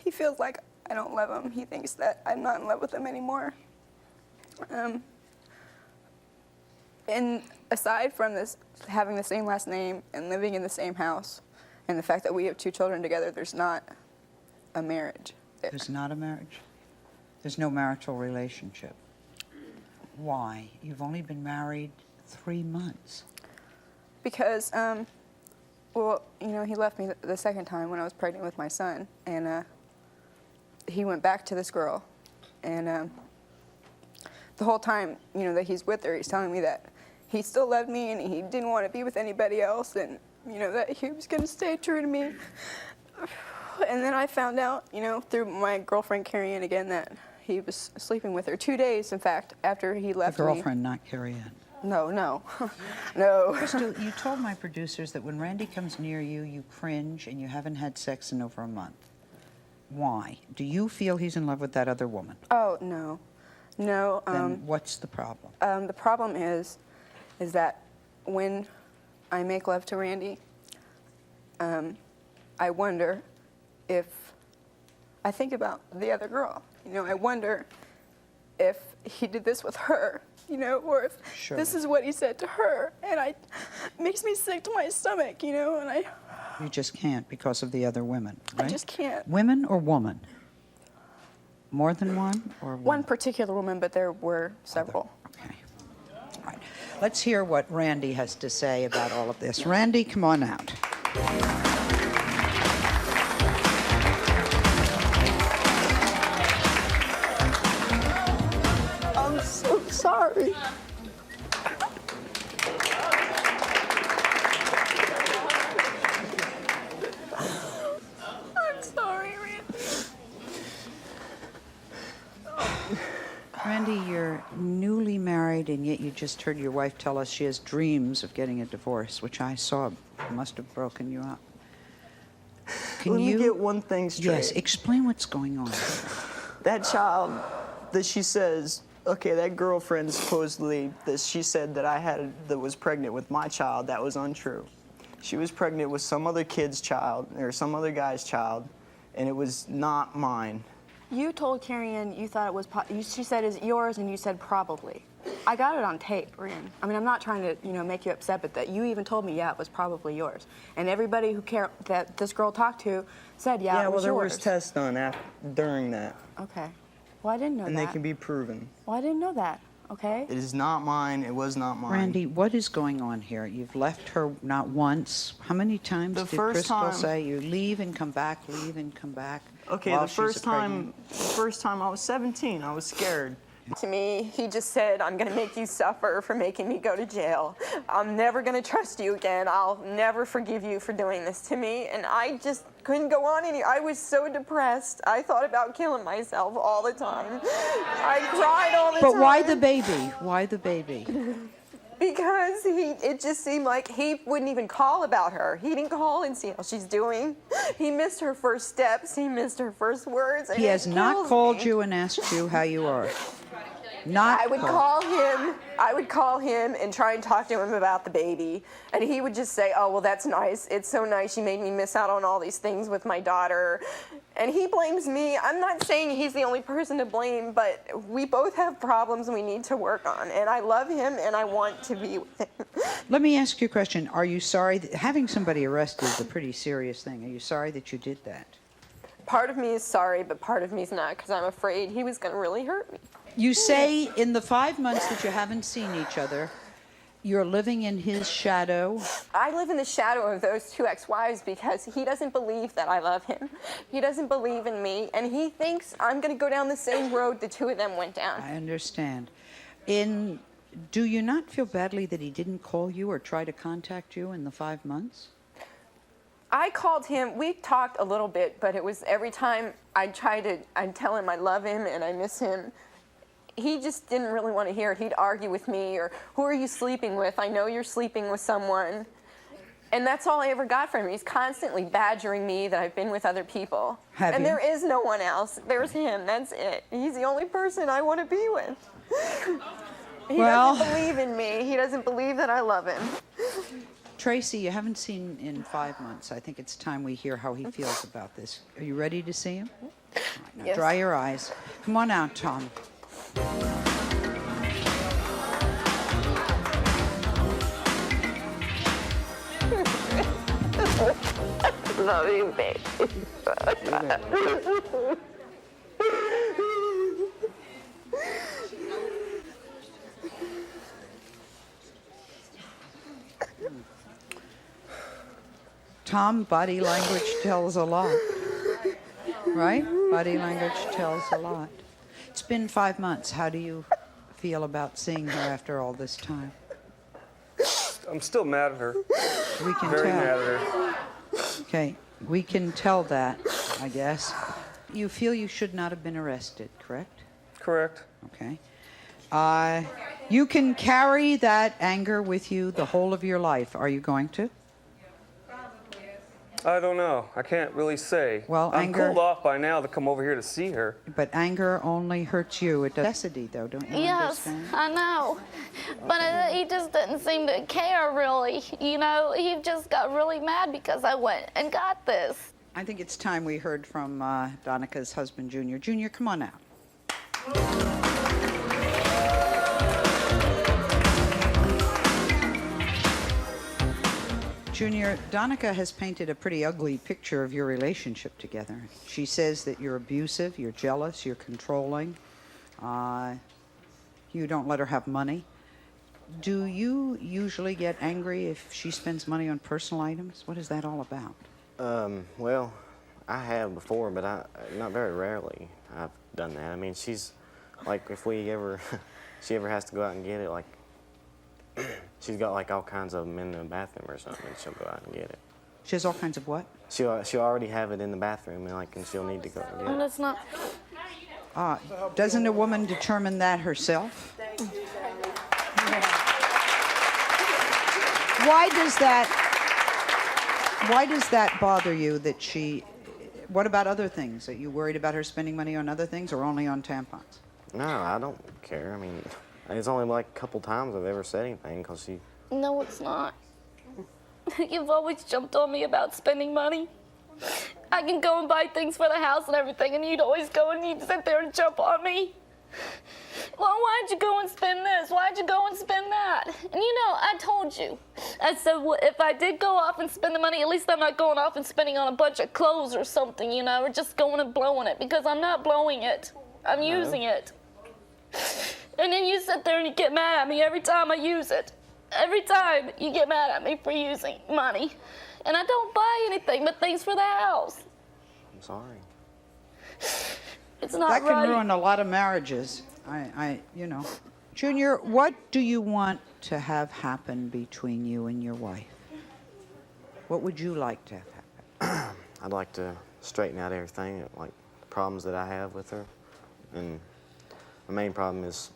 he feels like I don't love him. He thinks that I'm not in love with him anymore. And aside from this, having the same last name and living in the same house, and the fact that we have 2 children together, there's not a marriage there. There's not a marriage? There's no marital relationship. Why? You've only been married 3 months. Because, well, you know, he left me the second time when I was pregnant with my son, and he went back to this girl, and the whole time, you know, that he's with her, he's telling me that he still loved me and he didn't want to be with anybody else, and, you know, that he was going to stay true to me. And then I found out, you know, through my girlfriend Carrie Ann again, that he was sleeping with her 2 days, in fact, after he left me. The girlfriend, not Carrie Ann. No, no, no. Crystal, you told my producers that when Randy comes near you, you cringe and you haven't had sex in over a month. Why? Do you feel he's in love with that other woman? Oh, no. No. Then what's the problem? The problem is that when I make love to Randy, I wonder if, I think about the other girl. You know, I wonder if he did this with her, you know, or if this is what he said to her, and it makes me sick to my stomach, you know, and You just can't because of the other women, right? I just can't. Women or woman? More than one or one particular woman, but there were several. Okay. All right. Let's hear what Randy has to say about all of this. Randy, come on out. I'm so sorry. I'm sorry, Randy. Randy, you're newly married, and yet you just heard your wife tell us she has dreams of getting a divorce, which I saw must have broken you up. Let me get one thing straight. Yes, explain what's going on. That child that she says, okay, that girlfriend supposedly that she said that I had that was pregnant with my child, that was untrue. She was pregnant with some other kid's child or some other guy's child, and it was not mine. You told Carrie Ann you thought it was, she said, is it yours, and you said probably. I got it on tape, Rin. I mean, I'm not trying to, you know, make you upset, but that you even told me, yeah, it was probably yours. And everybody that this girl talked to said, yeah, it was there yours. was tests done during that. Okay. Well, I didn't know that. And they can be proven. Well, I didn't know that, okay? It is not mine. It was not mine. Randy, what is going on here? You've left her not once. How many times did Crystal say you leave and come back, leave and come back? Okay, the first time I was 17, I was scared. To me, he just said, I'm going to make you suffer for making me go to jail. I'm never going to trust you again. I'll never forgive you for doing this to me. And I just couldn't go on any. I was so depressed. I thought about killing myself all the time. I cried all the time. But why the baby? Why the baby? Because it just seemed like he wouldn't even call about her. He didn't call and see how she's doing. He missed her first steps. He missed her first words. And He has not called you and asked you how you are. I would call him and try and talk to him about the baby, and he would just say, oh, well, that's nice. It's so nice. You made me miss out on all these things with my daughter. And he blames me. I'm not saying he's the only person to blame, but we both have problems we need to work on, and I love him, and I want to be with him. Let me ask you a question. Are you sorry? Having somebody arrested is a pretty serious thing. Are you sorry that you did that? Part of me is sorry, but part of me is not, because I'm afraid he was going to really hurt me. You say in the 5 months that you haven't seen each other, you're living in his shadow. I live in the shadow of those 2 ex-wives because he doesn't believe that I love him. He doesn't believe in me, and he thinks I'm going to go down the same road the 2 of them went down. I understand. Do you not feel badly that he didn't call you or try to contact you in the 5 months? I called him. We talked a little bit, but it was every time I'd tell him I love him and I miss him. He just didn't really want to hear it. He'd argue with me, or who are you sleeping with? I know you're sleeping with someone. And that's all I ever got from him. He's constantly badgering me that I've been with other people. And there is no one else. There's him. That's it. He's the only person I want to be with. He doesn't believe in me. He doesn't believe that I love him. Tracy, you haven't seen in 5 months. I think it's time we hear how he feels about this. Are you ready to see him? All right, now Yes. dry your eyes. Come on out, Tom. Love you, babe. Tom, body language tells a lot. Right? Body language tells a lot. It's been 5 months. How do you feel about seeing her after all this time? I'm still mad at her. We can Very tell. mad at her. Okay, we can tell that, I guess. You feel you should not have been arrested, correct? Correct. Okay. You can carry that anger with you the whole of your life. Are you going to? I don't know. I can't really say. Well, I'm anger- cooled off by now to come over here to see her. But anger only hurts you. It does necessity, though, don't you Yes, understand? I know. But he just didn't seem to care, really. You know, he just got really mad because I went and got this. I think it's time we heard from Donnica's husband, Junior. Junior, come on out. Junior, Donnica has painted a pretty ugly picture of your relationship together. She says that you're abusive, you're jealous, you're controlling, you don't let her have money. Do you usually get angry if she spends money on personal items? What is that all about? Well, I have before, but not very rarely I've done that. I mean, she's, like, if she ever has to go out and get it, like, she's got, like, all kinds of them in the bathroom or something, and she'll go out and get it. She has all kinds of what? She'll already have it in the bathroom, and, like, and she'll need to go and get And it. it's not. Doesn't a woman determine that herself? Why does that bother you that she, what about other things? Are you worried about her spending money on other things or only on tampons? No, I don't care. I mean, it's only, like, a couple times I've ever said anything, because she... No, it's not. You've always jumped on me about spending money. I can go and buy things for the house and everything, and you'd always go and you'd sit there and jump on me. Well, why'd you go and spend this? Why'd you go and spend that? And you know, I told you. I said, well, if I did go off and spend the money, at least I'm not going off and spending on a bunch of clothes or something, you know, or just going and blowing it, because I'm not blowing it. I'm using it. And then you sit there and you get mad at me every time I use it. Every time you get mad at me for using money. And I don't buy anything but things for the house. I'm sorry. It's not That can right. ruin a lot of marriages. You know. Junior, what do you want to have happen between you and your wife? What would you like to have happen? I'd like to straighten out everything, like, the problems that I have with her. And my main problem is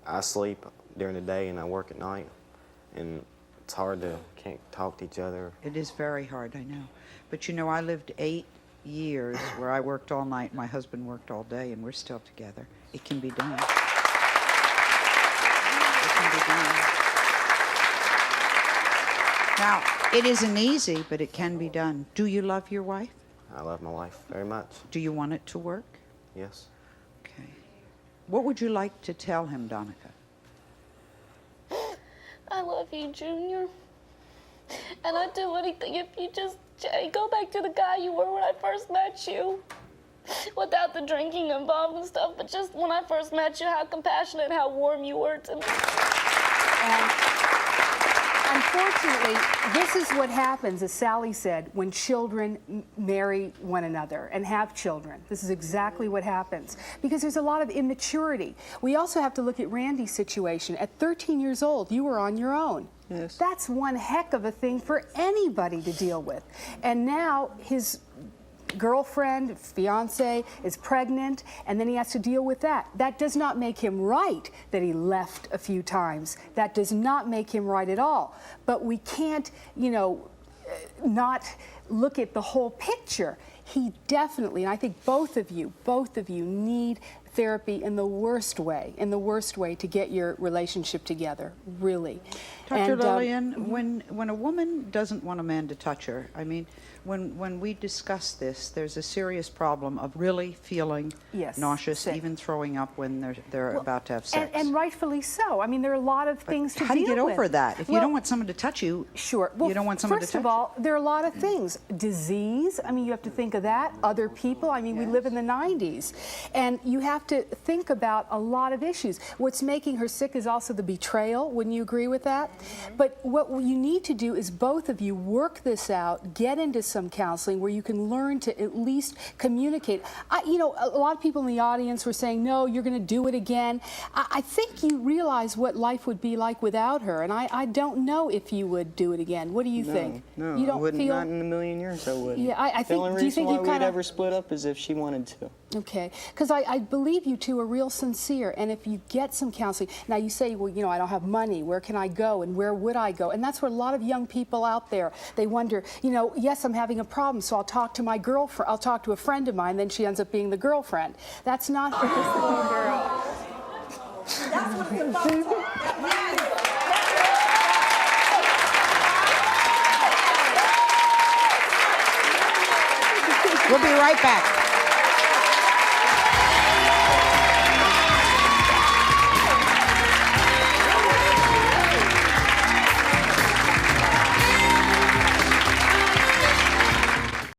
I sleep during the day and I work at night. And it's hard to, can't talk to each other. It is very hard, I know. But you know, I lived 8 years where I worked all night, my husband worked all day, and we're still together. It can be done. It can be done. Now, it isn't easy, but it can be done. Do you love your wife? I love my wife very much. Do you want it to work? Yes. Okay. What would you like to tell him, Donnica? I love you, Junior. And I'd do anything if you just go back to the guy you were when I first met you. Without the drinking involved and stuff, but just when I first met you, how compassionate, how warm you were to me. And unfortunately, this is what happens, as Sally said, when children marry one another and have children. This is exactly what happens, because there's a lot of immaturity. We also have to look at Randy's situation. At 13 years old, you were on your own. Yes. That's one heck of a thing for anybody to deal with. And now his girlfriend, fiance, is pregnant, and then he has to deal with that. That does not make him right that he left a few times. That does not make him right at all. But we can't, you know, not look at the whole picture. He definitely, and I think both of you need therapy in the worst way to get your relationship together, really. Dr. And, Lillian, when a woman doesn't want a man to touch her, I mean, when we discuss this, there's a serious problem of really feeling Yes, nauseous, sick. even throwing up when they're about to have sex. And rightfully so. I mean, there are a lot of things to deal with. How do you get over that? If you Well, don't want someone to touch you, Sure. Well, you don't want someone to first touch of all, there are a lot of things. Disease, I mean, you have to think of that. Other people, I mean, we live in the 90s. And you have to think about a lot of issues. What's making her sick is also the betrayal. Wouldn't you agree with that? But what you need to do is both of you work this out, get into some counseling where you can learn to at least communicate. You know, a lot of people in the audience were saying, no, you're going to do it again. I think you realize what life would be like without her, and I don't know if you would do it again. What do you think? No, you don't I wouldn't. feel. Not in a million years, I wouldn't. Yeah, I The think. only Do you reason think why you we'd kind of ever split up is if she wanted to. Okay, because I believe you two are real sincere, and if you get some counseling, now you say, well, you know, I don't have money, where can I go, and where would I go? And that's where a lot of young people out there, they wonder, you know, yes, I'm having a problem, so I'll talk to my girlfriend, I'll talk to a friend of mine, then she ends up being the girlfriend. That's not for this little girl. That's what it's about. we'll be right back.